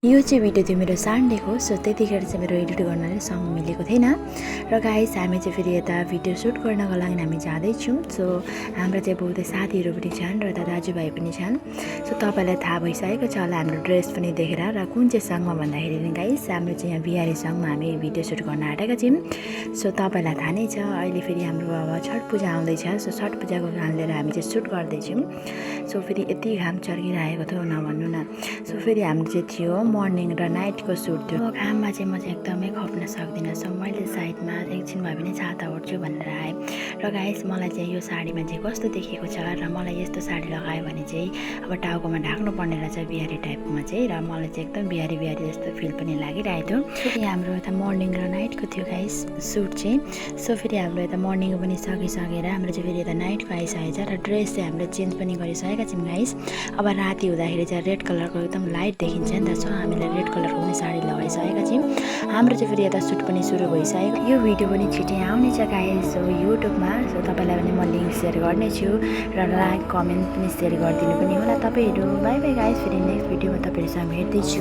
यो चाहिँ भिडियो थियो मेरो सन्डेको। सो त्यतिखेर चाहिँ मेरो एडिट गर्नले सँग मिलेको थिएन र गाइस हामी चाहिँ फेरि यता भिडियो सुट गर्नको लागि हामी जाँदैछौँ। सो हाम्रो चाहिँ बहुतै साथीहरू पनि छन् र यता दाजुभाइ पनि छन्। सो तपाईँलाई थाहा भइसकेको छ होला हाम्रो ड्रेस पनि देखेर। र कुन चाहिँ सङ्गमा भन्दाखेरि नि गाइस हाम्रो चाहिँ यहाँ बिहारी सङ्गमा हामी भिडियो सुट गर्न आँटेका छौँ। सो तपाईँलाई थाहा नै छ अहिले फेरि हाम्रो अब छठ पूजा आउँदैछ। सो छठ पूजाको काम लिएर हामी चाहिँ सुट गर्दैछौँ। सो फेरि यति घाम चर्किरहेको थियो नभन्नु न। सो फेरि हाम्रो चाहिँ थियो मर्निङ र नाइटको सुट थियो। घाममा चाहिँ म चाहिँ एकदमै खप्न सक्दिनँ। सो मैले साइडमा एकछिन भए पनि छाता ओढ्छु भनेर आएँ। र गाइस मलाई चाहिँ यो साडीमा चाहिँ कस्तो देखेको छ र मलाई यस्तो साडी लगायो भने चाहिँ अब टाउकोमा ढाक्नु पर्ने रहेछ बिहारी टाइपमा चाहिँ। र मलाई चाहिँ एकदम बिहारी बिहारी जस्तो फिल पनि लागिरहेको थियो। फेरि हाम्रो यता मर्निङ र नाइटको थियो गाइस सुट चाहिँ। सो फेरि हाम्रो यता मर्निङको पनि सकिसकेर हाम्रो चाहिँ फेरि यता नाइटको आइसकेको छ। र ड्रेस चाहिँ हामीले चेन्ज पनि गरिसकेका छौँ गाइस। अब राति हुँदाखेरि चाहिँ रेड कलरको एकदम लाइट देखिन्छ नि त। सो हामीले रेड कलरको पनि साडी लगाइसकेका छौँ। हाम्रो चाहिँ फेरि यता सुट पनि सुरु भइसक्यो। यो भिडियो पनि छिट्टै आउनेछ गाइस सो युट्युबमा। सो तपाईँलाई पनि म लिङ्क सेयर गर्नेछु र लाइक कमेन्ट पनि सेयर गरिदिनु पनि होला तपाईँहरू। बाई बाई गाइस, फेरि नेक्स्ट भिडियोमा तपाईँहरूसँग भेट्दैछु।